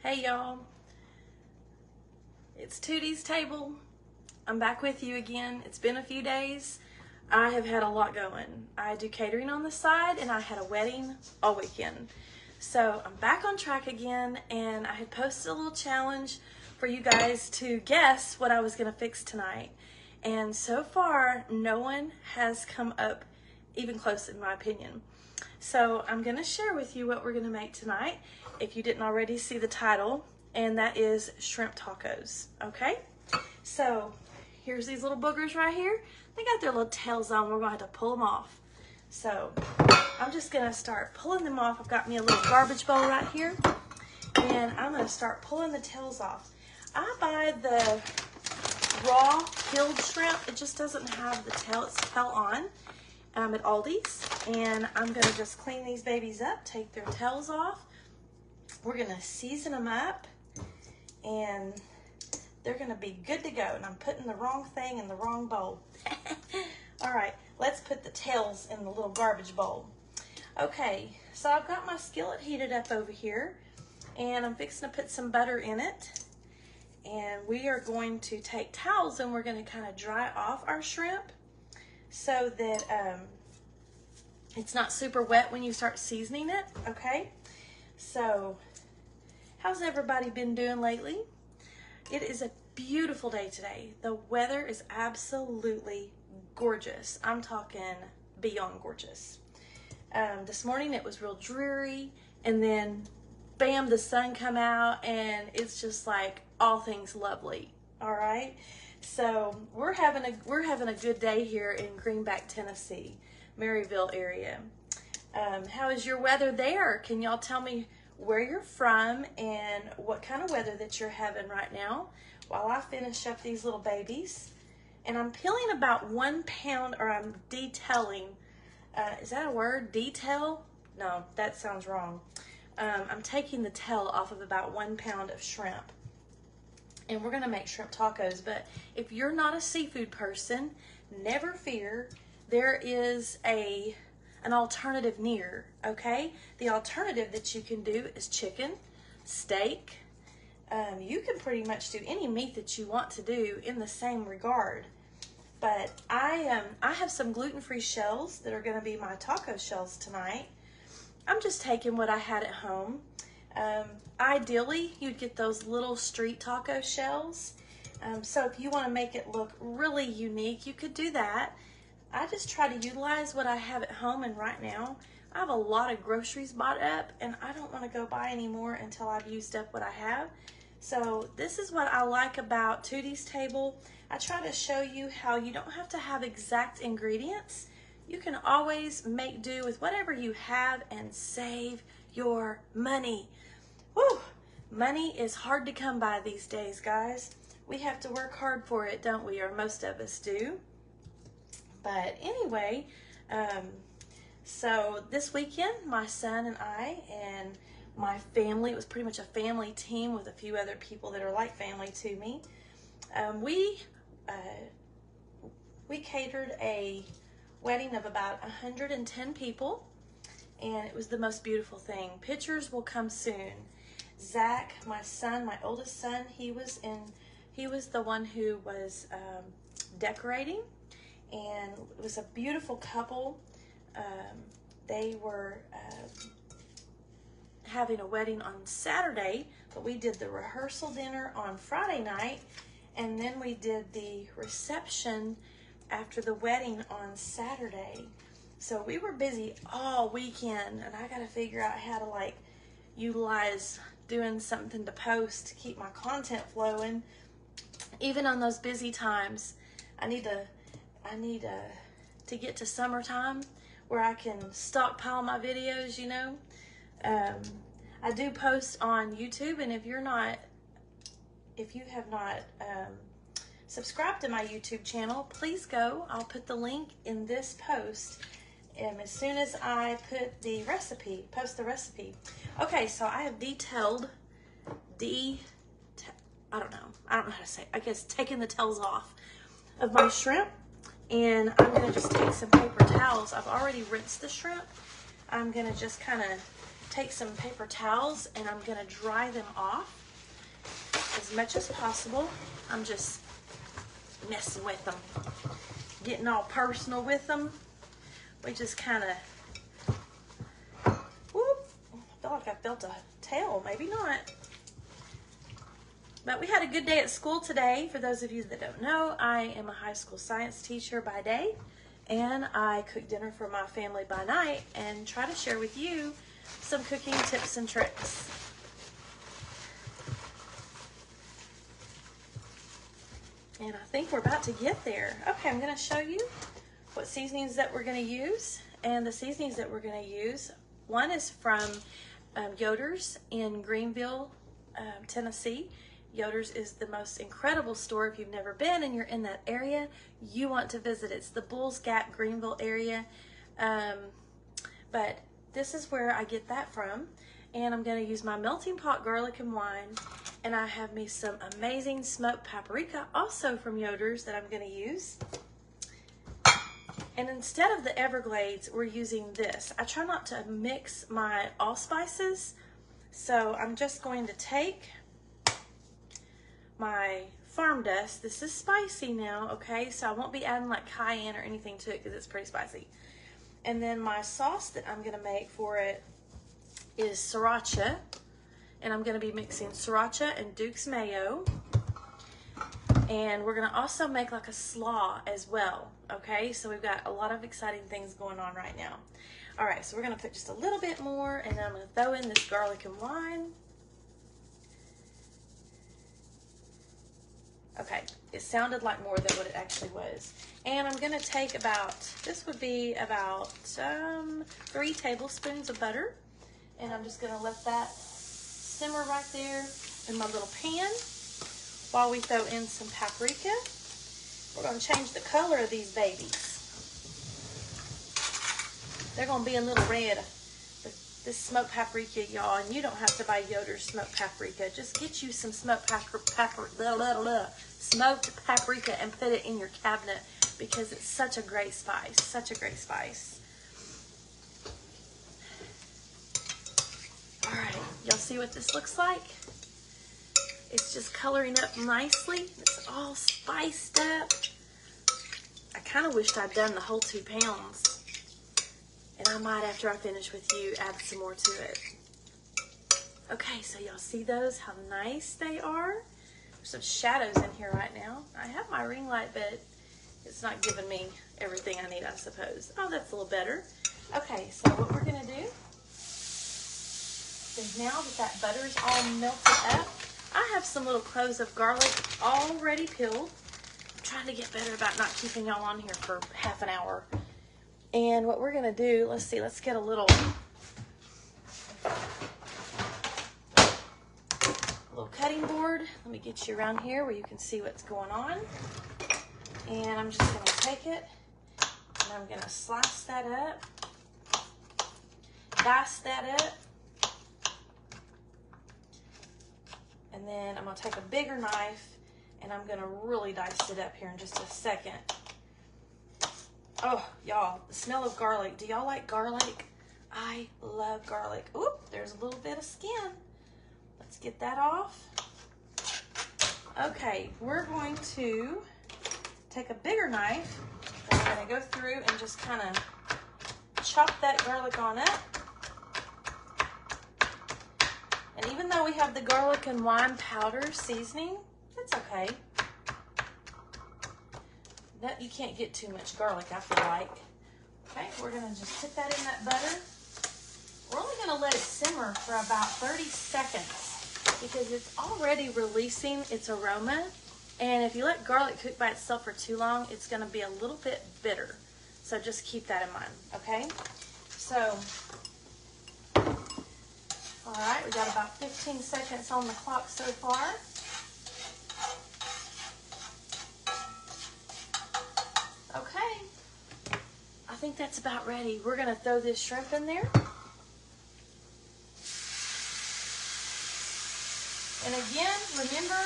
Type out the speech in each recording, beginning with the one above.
Hey y'all, it's Tootie's Table. I'm back with you again. It's been a few days. I have had a lot going. I do catering on the side and I had a wedding all weekend. So I'm back on track again, and I had posted a little challenge for you guys to guess what I was gonna fix tonight. And so far, no one has come up even close in my opinion. So I'm gonna share with you what we're gonna make tonight, if you didn't already see the title, and that is shrimp tacos, okay? So here's these little boogers right here. They got their little tails on. We're gonna have to pull them off. So I'm just gonna start pulling them off. I've got me a little garbage bowl right here, and I'm gonna start pulling the tails off. I buy the raw peeled shrimp. It just doesn't have the tail. It's tail on at Aldi's. And I'm gonna just clean these babies up, take their tails off. We're gonna season them up, and they're gonna be good to go. And I'm putting the wrong thing in the wrong bowl. All right, let's put the tails in the little garbage bowl. Okay, so I've got my skillet heated up over here, and I'm fixing to put some butter in it. And we are going to take towels and we're gonna kind of dry off our shrimp so that it's not super wet when you start seasoning it, okay? So, how's everybody been doing lately? It is a beautiful day today. The weather is absolutely gorgeous. I'm talking beyond gorgeous. This morning it was real dreary, and then bam, the sun come out, and it's just like all things lovely. All right, so we're having a good day here in Greenback, Tennessee, Maryville area. How is your weather there? Can y'all tell me where you're from and what kind of weather that you're having right now while I finish up these little babies? And I'm peeling about 1 pound, or I'm detailing. Is that a word? Detail? No, that sounds wrong. I'm taking the tail off of about 1 pound of shrimp. And we're gonna make shrimp tacos, but if you're not a seafood person, never fear. There is an alternative near, okay? The alternative that you can do is chicken, steak. You can pretty much do any meat that you want to do in the same regard. But I have some gluten-free shells that are gonna be my taco shells tonight. I'm just taking what I had at home. Ideally, you'd get those little street taco shells. So if you want to make it look really unique, you could do that. I just try to utilize what I have at home, and right now I have a lot of groceries bought up, and I don't want to go buy any more until I've used up what I have. So this is what I like about Tootie's Table. I try to show you how you don't have to have exact ingredients. You can always make do with whatever you have and save your money. Whew, money is hard to come by these days, guys. We have to work hard for it, don't we? Or most of us do. But anyway, so this weekend, my son and I and my family, it was pretty much a family team with a few other people that are like family to me. We catered a wedding of about 110 people, and it was the most beautiful thing. Pictures will come soon. Zach, my son, my oldest son, he was the one who was decorating, and it was a beautiful couple. They were having a wedding on Saturday, but we did the rehearsal dinner on Friday night, and then we did the reception after the wedding on Saturday. So we were busy all weekend, and I got to figure out how to like utilize doing something to post to keep my content flowing. Even on those busy times, I need to get to summertime where I can stockpile my videos, you know. I do post on YouTube, and if you have not subscribe to my YouTube channel, please go. I'll put the link in this post as soon as I put the recipe, post the recipe. Okay, so I have I don't know how to say it. I guess taking the tails off of my shrimp, and I'm gonna just take some paper towels. I've already rinsed the shrimp. I'm gonna just kind of take some paper towels and I'm gonna dry them off as much as possible. I'm just messing with them, getting all personal with them. We just kind of, whoop, I feel like I felt a tail, maybe not. But we had a good day at school today. For those of you that don't know, I am a high school science teacher by day, and I cook dinner for my family by night and try to share with you some cooking tips and tricks. And I think we're about to get there. Okay, I'm going to show you what seasonings that we're going to use. And the seasonings that we're going to use, one is from Yoder's in Greenville, Tennessee. Yoder's is the most incredible store. If you've never been and you're in that area, you want to visit. It's the Bulls Gap, Greenville area. But this is where I get that from. And I'm going to use my melting pot garlic and wine. And I have me some amazing smoked paprika, also from Yoder's, that I'm going to use. And instead of the Everglades, we're using this. I try not to mix my allspices, so I'm just going to take my farm dust. This is spicy now, okay? So I won't be adding like cayenne or anything to it because it's pretty spicy. And then my sauce that I'm going to make for it is Sriracha. And I'm going to be mixing Sriracha and Duke's mayo. And we're going to also make like a slaw as well, okay? So we've got a lot of exciting things going on right now. All right, so we're going to put just a little bit more, and then I'm going to throw in this garlic and wine. Okay, it sounded like more than what it actually was. And I'm going to take about, this would be about 3 tablespoons of butter. And I'm just going to let that simmer right there in my little pan while we throw in some paprika. We're going to change the color of these babies. They're going to be a little red. This smoked paprika, y'all, and you don't have to buy Yoder's smoked paprika. Just get you some smoked paprika and put it in your cabinet because it's such a great spice, such a great spice. All right, y'all see what this looks like? It's just coloring up nicely. It's all spiced up. I kind of wished I'd done the whole 2 pounds. And I might, after I finish with you, add some more to it. Okay, so y'all see those, how nice they are? There's some shadows in here right now. I have my ring light, but it's not giving me everything I need, I suppose. Oh, that's a little better. Okay, so what we're gonna do is now that butter's all melted up, I have some little cloves of garlic already peeled. I'm trying to get better about not keeping y'all on here for half an hour. And what we're gonna do, let's see, let's get a little cutting board. Let me get you around here where you can see what's going on. And I'm just gonna take it and I'm gonna slice that up, dice that up. And then I'm gonna take a bigger knife and I'm gonna really dice it up here in just a second. Oh, y'all, the smell of garlic. Do y'all like garlic? I love garlic. Oop, there's a little bit of skin. Let's get that off. Okay, we're going to take a bigger knife and we're gonna go through and just kind of chop that garlic on up. And even though we have the garlic and wine powder seasoning, it's okay. You can't get too much garlic, I feel like. Okay, we're gonna just put that in that butter. We're only gonna let it simmer for about 30 seconds because it's already releasing its aroma. And if you let garlic cook by itself for too long, it's gonna be a little bit bitter. So just keep that in mind, okay? So, all right, we got about 15 seconds on the clock so far. Okay, I think that's about ready. We're gonna throw this shrimp in there. And again, remember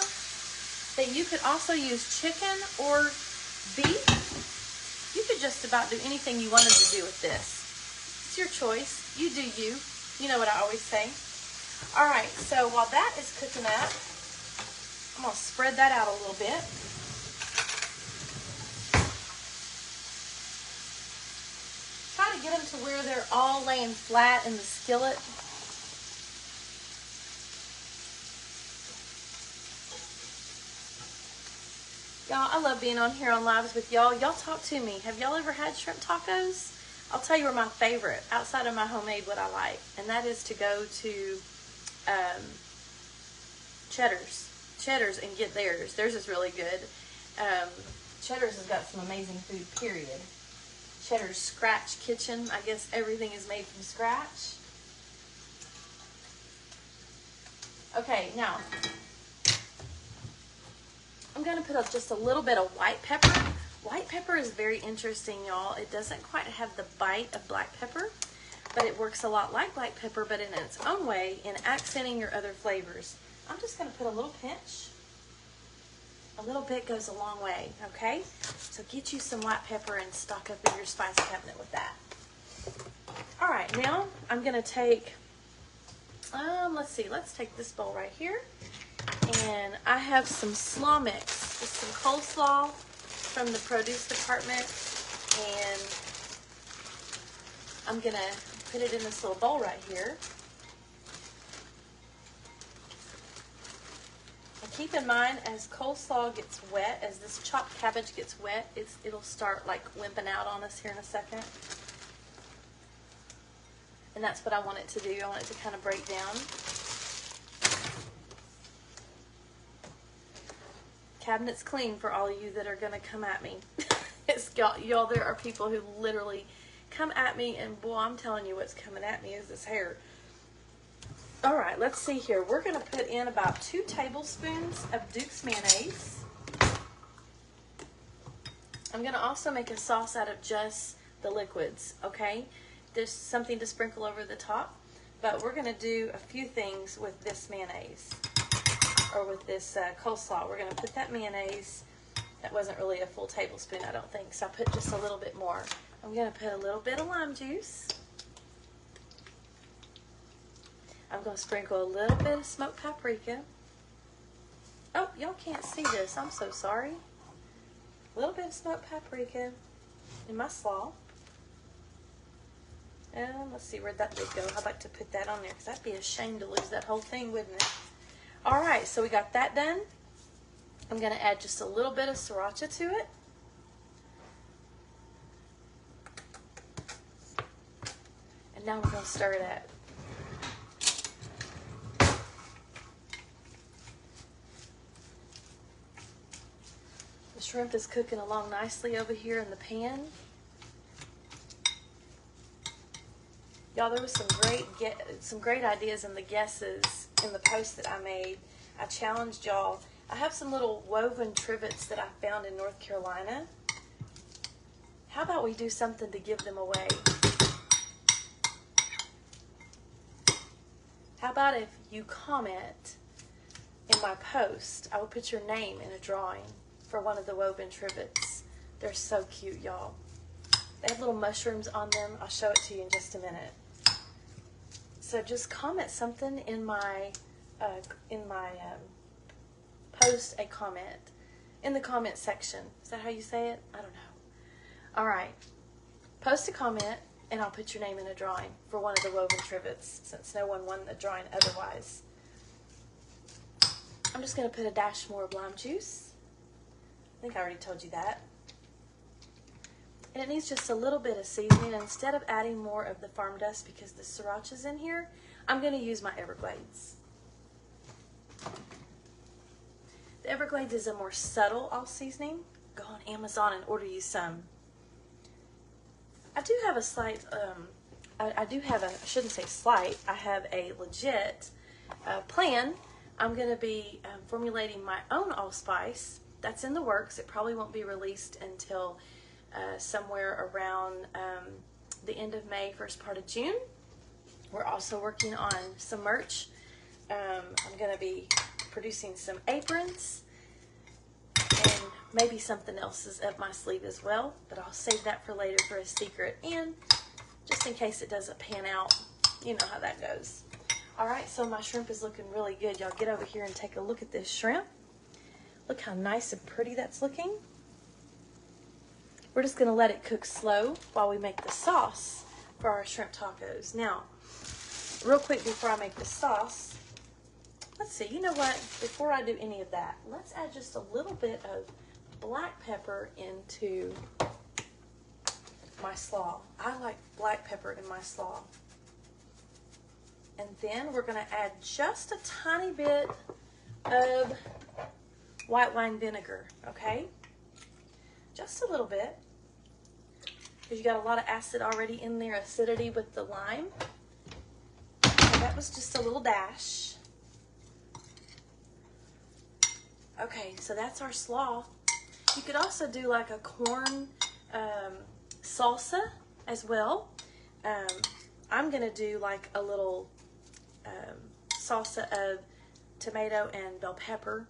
that you could also use chicken or beef. You could just about do anything you wanted to do with this. It's your choice. You do you. You know what I always say. All right, so while that is cooking up, I'm going to spread that out a little bit. Try to get them to where they're all laying flat in the skillet. Y'all, I love being on here on lives with y'all. Y'all talk to me. Have y'all ever had shrimp tacos? I'll tell you where my favorite, outside of my homemade, what I like. And that is to go to Cheddar's and get theirs. Theirs is really good. Cheddar's has got some amazing food, period. Cheddar's Scratch Kitchen. I guess everything is made from scratch. Okay, now I'm going to put up just a little bit of white pepper. White pepper is very interesting, y'all. It doesn't quite have the bite of black pepper, but it works a lot like black pepper, but in its own way, in accenting your other flavors. I'm just going to put a little pinch. A little bit goes a long way, okay? So get you some white pepper and stock up in your spice cabinet with that. All right, now I'm going to take, let's take this bowl right here. And I have some slaw mix, just some coleslaw from the produce department, and I'm gonna put it in this little bowl right here. And keep in mind, as coleslaw gets wet, as this chopped cabbage gets wet, it'll start like wimping out on us here in a second. And that's what I want it to do. I want it to kind of break down. Cabinet's clean for all of you that are going to come at me. Y'all, there are people who literally come at me, and boy, I'm telling you what's coming at me is this hair. All right, let's see here. We're going to put in about 2 tablespoons of Duke's mayonnaise. I'm going to also make a sauce out of just the liquids, okay? There's something to sprinkle over the top, but we're going to do a few things with this mayonnaise. Or with this coleslaw. We're going to put that mayonnaise. That wasn't really a full tablespoon, I don't think, so I put just a little bit more. I'm going to put a little bit of lime juice. I'm going to sprinkle a little bit of smoked paprika. Oh, y'all can't see this. I'm so sorry. A little bit of smoked paprika in my slaw. And let's see, where'd that did go? I'd like to put that on there because I'd be ashamed to lose that whole thing, wouldn't it? All right, so we got that done. I'm going to add just a little bit of Sriracha to it. And now we're going to stir it up. The shrimp is cooking along nicely over here in the pan. Y'all, there was some great ideas in the guesses in the post that I made. I challenged y'all. I have some little woven trivets that I found in North Carolina. How about we do something to give them away? How about if you comment in my post, I will put your name in a drawing for one of the woven trivets. They're so cute, y'all. They have little mushrooms on them. I'll show it to you in just a minute. So just comment something in my post a comment in the comment section. Is that how you say it? I don't know. All right. Post a comment and I'll put your name in a drawing for one of the woven trivets since no one won the drawing otherwise. I'm just going to put a dash more of lime juice. I think I already told you that. And it needs just a little bit of seasoning. Instead of adding more of the farm dust because the Sriracha's in here, I'm going to use my Everglades. The Everglades is a more subtle all seasoning. Go on Amazon and order you some. I do have a slight, I shouldn't say slight, I have a legit plan. I'm going to be formulating my own allspice. That's in the works. It probably won't be released until somewhere around the end of May, first part of June. We're also working on some merch. I'm going to be producing some aprons and maybe something else is up my sleeve as well, but I'll save that for later for a secret. And just in case it doesn't pan out, You know how that goes. All right, so my shrimp is looking really good. Y'all get over here and take a look at this shrimp. Look how nice and pretty that's looking. We're just gonna let it cook slow while we make the sauce for our shrimp tacos. Now, real quick before I make the sauce, let's see, you know what? Before I do any of that, let's add just a little bit of black pepper into my slaw. I like black pepper in my slaw. And then we're gonna add just a tiny bit of white wine vinegar, okay? Just a little bit. Because you got a lot of acid already in there, acidity with the lime. So that was just a little dash. Okay, so that's our slaw. You could also do like a corn salsa as well. I'm gonna do like a little salsa of tomato and bell pepper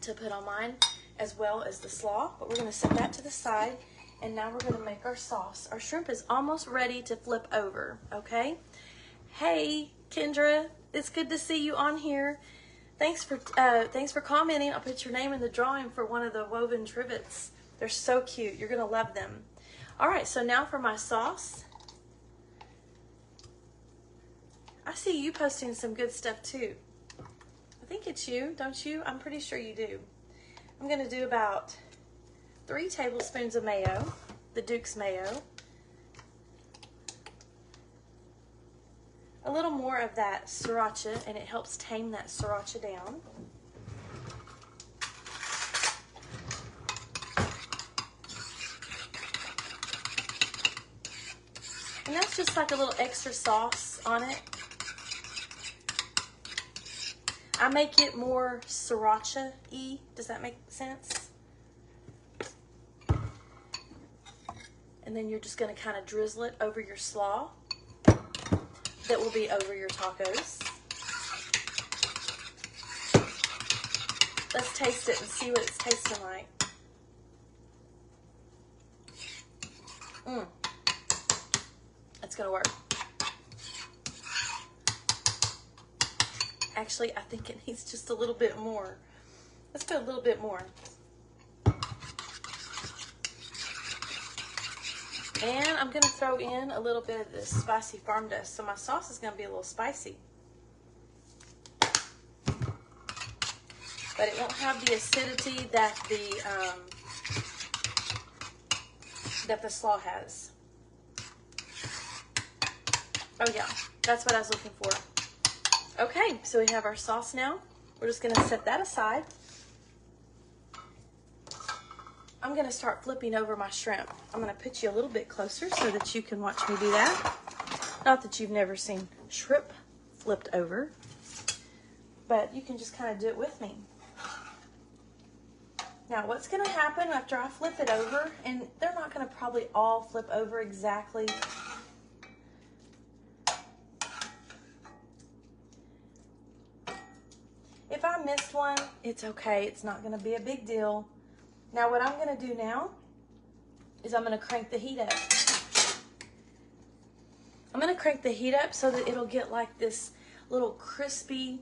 to put on mine, as well as the slaw, but we're gonna set that to the side, and now we're gonna make our sauce. Our shrimp is almost ready to flip over, okay? Hey, Kendra, it's good to see you on here. Thanks for commenting. I'll put your name in the drawing for one of the woven trivets. They're so cute. You're gonna love them. All right, so now for my sauce. I see you posting some good stuff too. I think it's you, don't you? I'm pretty sure you do. I'm gonna do about 3 tablespoons of mayo, the Duke's mayo. A little more of that Sriracha, and it helps tame that Sriracha down. And that's just like a little extra sauce on it. I make it more Sriracha-y. Does that make sense? And then you're just going to kind of drizzle it over your slaw that will be over your tacos. Let's taste it and see what it's tasting like. It's going to work. Actually, I think it needs just a little bit more. Let's put a little bit more. And I'm going to throw in a little bit of this spicy farm dust. So my sauce is going to be a little spicy. But it won't have the acidity that the slaw has. Oh yeah, that's what I was looking for. Okay, so we have our sauce now. We're just gonna set that aside. I'm gonna start flipping over my shrimp. I'm gonna put you a little bit closer so that you can watch me do that. Not that you've never seen shrimp flipped over, but you can just kind of do it with me. Now what's gonna happen after I flip it over, and they're not gonna probably all flip over exactly. If I missed one, it's okay. It's not going to be a big deal. Now what I'm going to do now is I'm going to crank the heat up. I'm going to crank the heat up so that it'll get like this little crispy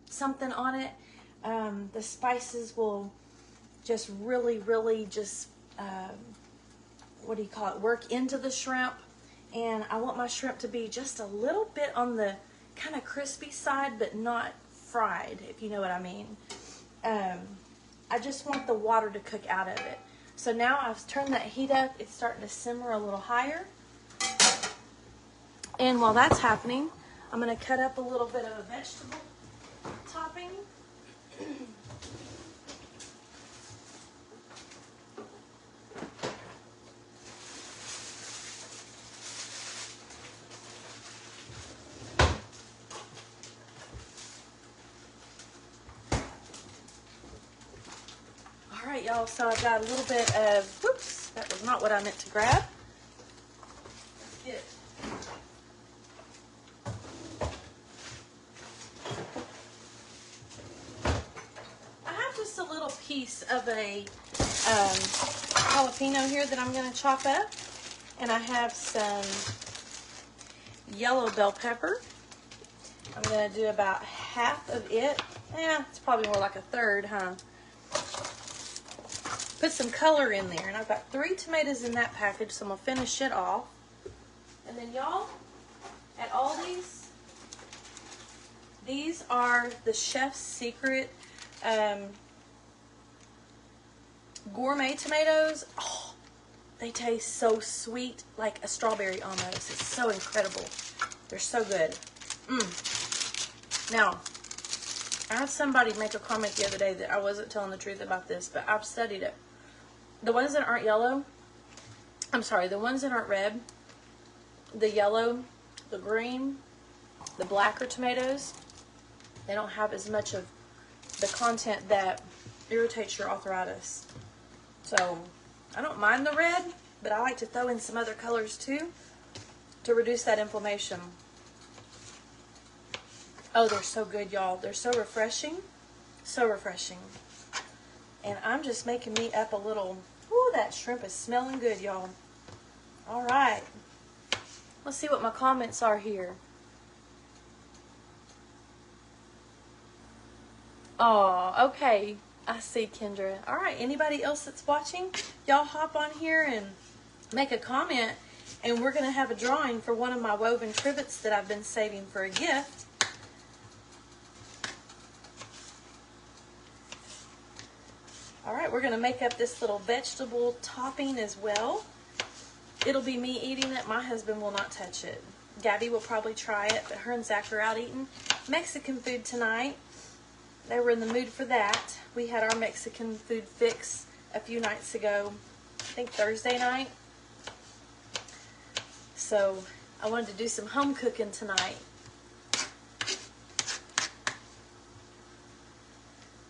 something on it. The spices will just really just, what do you call it, work into the shrimp. And I want my shrimp to be just a little bit on the kind of crispy side, but not fried, if you know what I mean. I just want the water to cook out of it. So now I've turned that heat up. It's starting to simmer a little higher. And while that's happening, I'm going to cut up a little bit of a vegetable topping. All right, y'all, so I've got a little bit of, whoops, that was not what I meant to grab. Let's get it. I have just a little piece of a jalapeno here that I'm going to chop up. And I have some yellow bell pepper. I'm going to do about half of it. Yeah, it's probably more like a third, huh? Put some color in there. And I've got 3 tomatoes in that package, so I'm going to finish it off. And then y'all, at Aldi's, these are the Chef's Secret gourmet tomatoes. Oh, they taste so sweet, like a strawberry almost. It's so incredible. They're so good. Now, I had somebody make a comment the other day that I wasn't telling the truth about this, but I've studied it. The ones that aren't yellow, I'm sorry, the ones that aren't red, the yellow, the green, the blacker tomatoes, they don't have as much of the content that irritates your arthritis. So, I don't mind the red, but I like to throw in some other colors too to reduce that inflammation. Oh, they're so good, y'all. They're so refreshing. So refreshing. And I'm just making me up a little... Ooh, that shrimp is smelling good, y'all. All right. Let's see what my comments are here. Oh, okay. I see, Kendra. All right. Anybody else that's watching, y'all hop on here and make a comment. And we're going to have a drawing for one of my woven trivets that I've been saving for a gift. All right, we're going to make up this little vegetable topping as well. It'll be me eating it. My husband will not touch it. Gabby will probably try it, but her and Zach are out eating Mexican food tonight. They were in the mood for that. We had our Mexican food fix a few nights ago, I think Thursday night. So I wanted to do some home cooking tonight.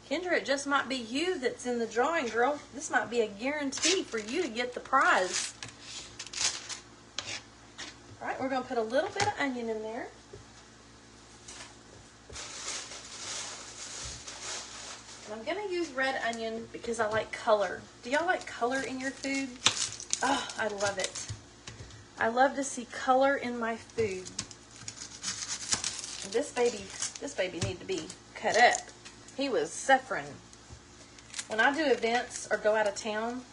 Kendra, it just might be you that's in the drawing, girl. This might be a guarantee for you to get the prize. All right, we're going to put a little bit of onion in there. And I'm going to use red onion because I like color. Do y'all like color in your food? Oh, I love it. I love to see color in my food. And this baby needs to be cut up. He was suffering. When I do events or go out of town,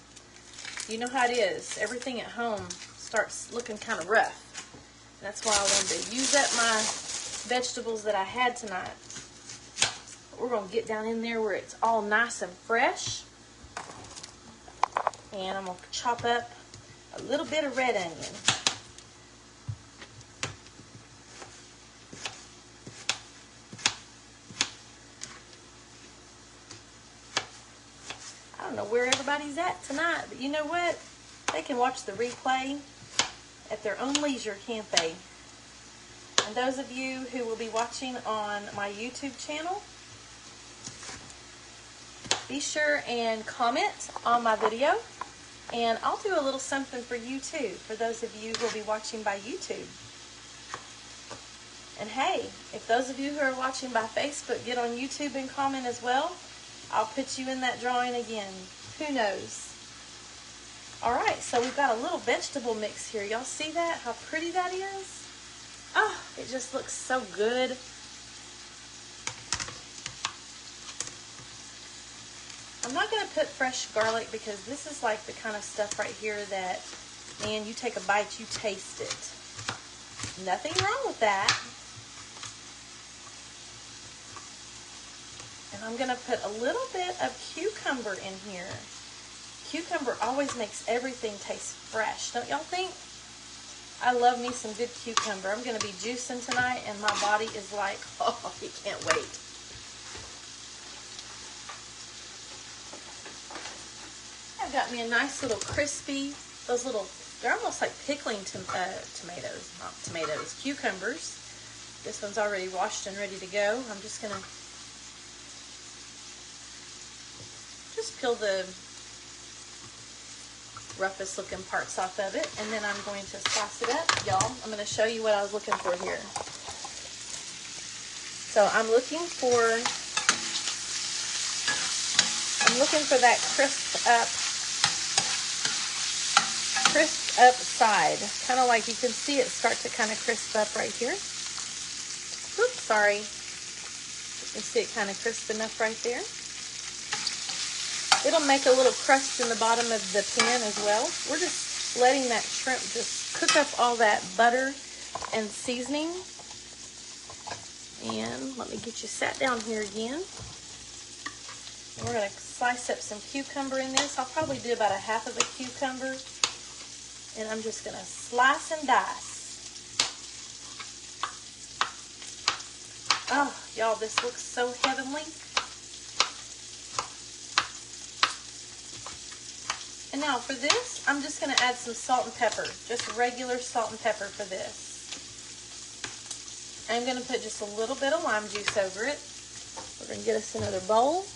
you know how it is. Everything at home starts looking kind of rough. And that's why I wanted to use up my vegetables that I had tonight. We're going to get down in there where it's all nice and fresh. And I'm going to chop up a little bit of red onion. I don't know where everybody's at tonight, but you know what? They can watch the replay at their own leisure, can't they? And those of you who will be watching on my YouTube channel, be sure and comment on my video, and I'll do a little something for you too, for those of you who will be watching by YouTube. And hey, if those of you who are watching by Facebook get on YouTube and comment as well, I'll put you in that drawing again. Who knows? Alright, so we've got a little vegetable mix here. Y'all see that? How pretty that is? Oh, it just looks so good. I'm not going to put fresh garlic because this is like the kind of stuff right here that, man, you take a bite, you taste it. Nothing wrong with that. And I'm going to put a little bit of cucumber in here. Cucumber always makes everything taste fresh, don't y'all think? I love me some good cucumber. I'm going to be juicing tonight, and my body is like, oh, you can't wait. I've got me a nice little crispy, those little, they're almost like pickling tomatoes, not tomatoes, cucumbers. This one's already washed and ready to go. I'm just going to peel the roughest looking parts off of it, and then I'm going to slice it up. Y'all, I'm going to show you what I was looking for here. So I'm looking for that crisp upside, kind of like you can see it start to kind of crisp up right here. Oops, sorry. You can see it kind of crisp enough right there. It'll make a little crust in the bottom of the pan as well. We're just letting that shrimp just cook up all that butter and seasoning. And let me get you sat down here again. We're going to slice up some cucumber in this. I'll probably do about a half of a cucumber. And I'm just going to slice and dice. Oh, y'all, this looks so heavenly. And now for this, I'm just going to add some salt and pepper. Just regular salt and pepper for this. I'm going to put just a little bit of lime juice over it. We're going to get us another bowl.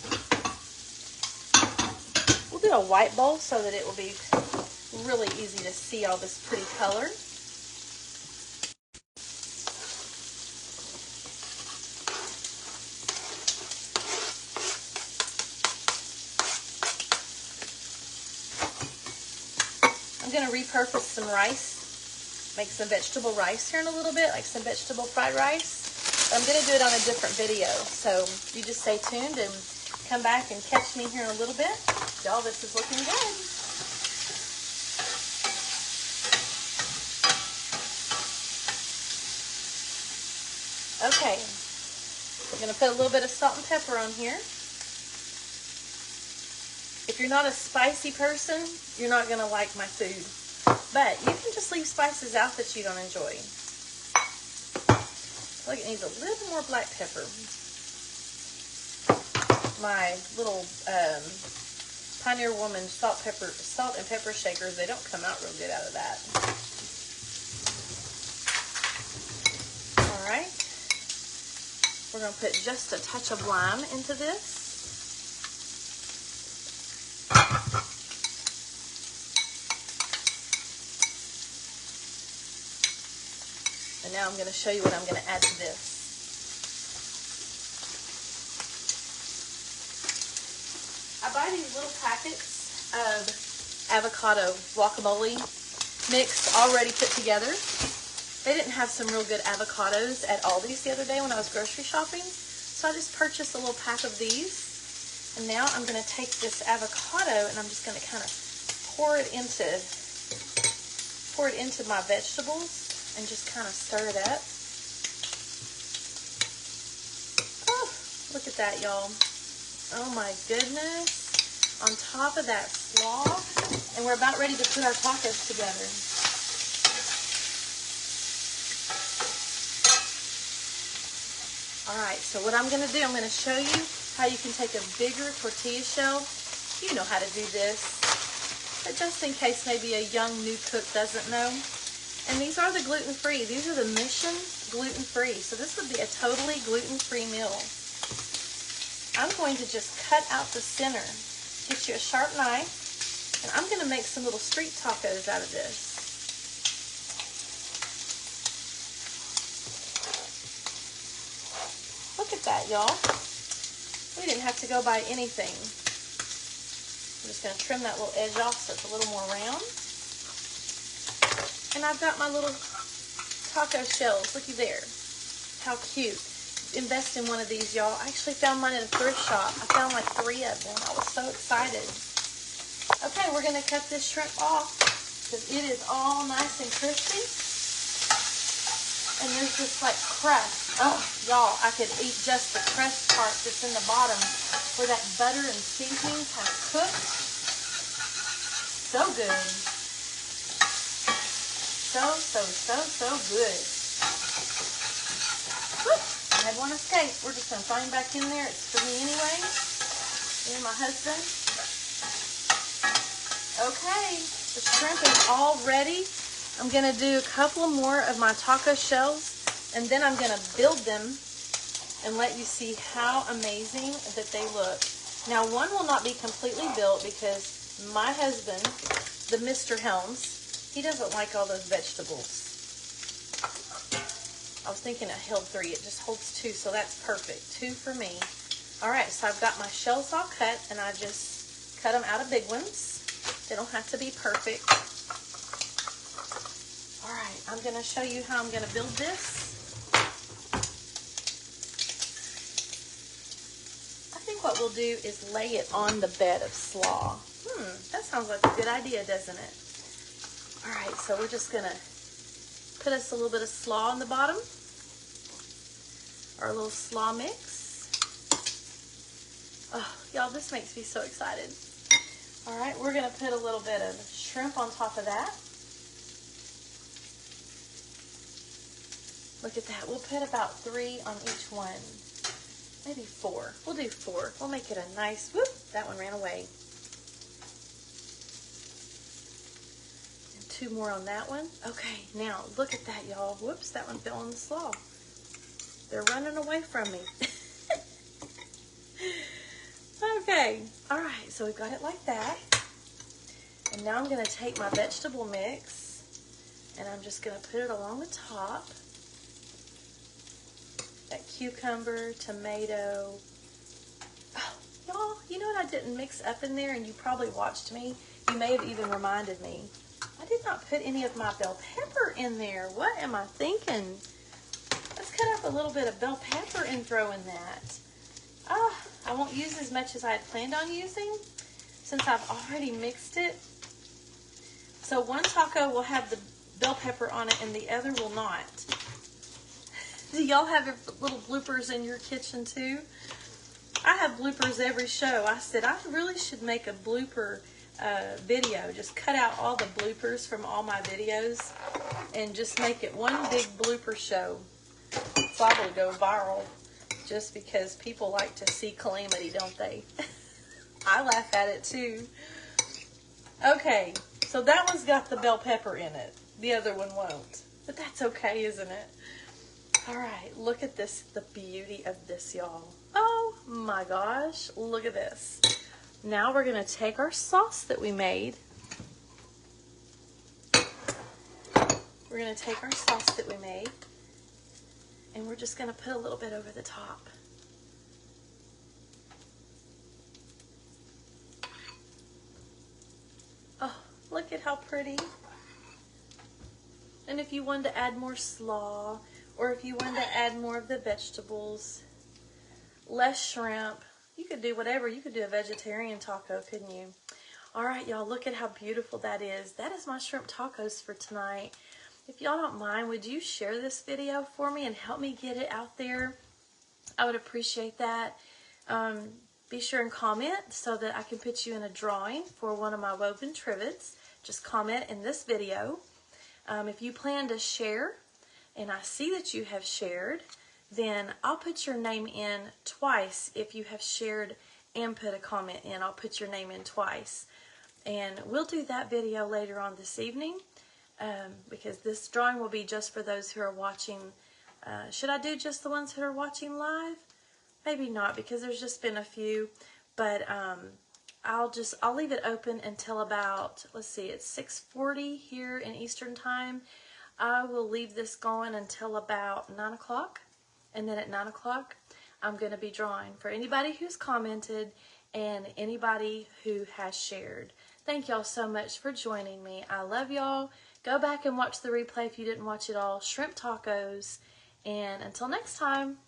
We'll do a white bowl so that it will be really easy to see all this pretty color. I'm going to repurpose some rice. Make some vegetable rice here in a little bit, like some vegetable fried rice. I'm going to do it on a different video, so you just stay tuned and come back and catch me here in a little bit. Y'all, this is looking good. Okay, I'm going to put a little bit of salt and pepper on here. If you're not a spicy person, you're not going to like my food. But you can just leave spices out that you don't enjoy. Look, it needs a little more black pepper. My little Pioneer Woman salt and pepper shakers, they don't come out real good out of that. All right. We're going to put just a touch of lime into this. And now I'm going to show you what I'm going to add to this. I buy these little packets of avocado guacamole mix already put together. They didn't have some real good avocados at Aldi's the other day when I was grocery shopping. So I just purchased a little pack of these. And now I'm going to take this avocado and I'm just going to kind of pour it into my vegetables. And just kind of stir it up. Oh, look at that, y'all. Oh my goodness. On top of that slaw. And we're about ready to put our tacos together. Alright, so what I'm going to do, I'm going to show you how you can take a bigger tortilla shell. You know how to do this. But just in case maybe a young new cook doesn't know. And these are the gluten-free. These are the Mission gluten-free. So this would be a totally gluten-free meal. I'm going to just cut out the center. Get you a sharp knife. And I'm going to make some little street tacos out of this. Look at that, y'all. We didn't have to go buy anything. I'm just going to trim that little edge off so it's a little more round. And I've got my little taco shells. Looky there. How cute. Invest in one of these, y'all. I actually found mine at a thrift shop. I found like 3 of them. I was so excited. Okay, we're going to cut this shrimp off because it is all nice and crispy. And there's this like crust. Oh, y'all, I could eat just the crust part that's in the bottom where that butter and seasoning kind of cooked. So good. So good. Whew, I had one escape. We're just going to throw him back in there. It's for me anyway. Me and my husband. Okay, the shrimp is all ready. I'm going to do a couple more of my taco shells, and then I'm going to build them and let you see how amazing that they look. Now, one will not be completely built because my husband, the Mr. Helms, he doesn't like all those vegetables. I was thinking I held 3. It just holds 2, so that's perfect. 2 for me. All right, so I've got my shells all cut, and I just cut them out of big ones. They don't have to be perfect. All right, I'm gonna show you how I'm gonna build this. I think what we'll do is lay it on the bed of slaw. That sounds like a good idea, doesn't it? All right, so we're just gonna put us a little bit of slaw on the bottom, our little slaw mix. Oh, y'all, this makes me so excited. All right, we're gonna put a little bit of shrimp on top of that. Look at that. We'll put about 3 on each one. Maybe 4. We'll do 4. We'll make it a nice, whoop, that one ran away. And 2 more on that one. Okay, now look at that, y'all. Whoops, that one fell on the slaw. They're running away from me. Okay, all right, so we've got it like that. And now I'm gonna take my vegetable mix and I'm just gonna put it along the top. That cucumber, tomato. Oh, y'all, you know what I didn't mix up in there, and you probably watched me. You may have even reminded me. I did not put any of my bell pepper in there. What am I thinking? Let's cut up a little bit of bell pepper and throw in that. I won't use as much as I had planned on using since I've already mixed it. So one taco will have the bell pepper on it and the other will not. Do y'all have your little bloopers in your kitchen too? I have bloopers every show. I said I really should make a blooper video. Just cut out all the bloopers from all my videos and just make it one big blooper show. It's liable to go viral just because people like to see calamity, don't they? I laugh at it too. Okay, so that one's got the bell pepper in it. The other one won't. But that's okay, isn't it? All right, look at this, the beauty of this, y'all. Oh my gosh, look at this. Now we're gonna take our sauce that we made. We're gonna take our sauce that we made and we're just gonna put a little bit over the top. Oh, look at how pretty. And if you wanted to add more slaw, or if you wanted to add more of the vegetables, less shrimp, you could do whatever. You could do a vegetarian taco, couldn't you? All right, y'all, look at how beautiful that is. That is my shrimp tacos for tonight. If y'all don't mind, would you share this video for me and help me get it out there? I would appreciate that. Be sure and comment so that I can put you in a drawing for one of my woven trivets. Just comment in this video. If you plan to share, and I see that you have shared, then I'll put your name in twice. If you have shared and put a comment in, I'll put your name in twice. And we'll do that video later on this evening because this drawing will be just for those who are watching. Should I do just the ones who are watching live? Maybe not, because there's just been a few, but I'll leave it open until about, let's see, it's 6:40 here in Eastern Time. I will leave this going until about 9 o'clock, and then at 9 o'clock, I'm going to be drawing for anybody who's commented and anybody who has shared. Thank y'all so much for joining me. I love y'all. Go back and watch the replay if you didn't watch it all. Shrimp tacos, and until next time.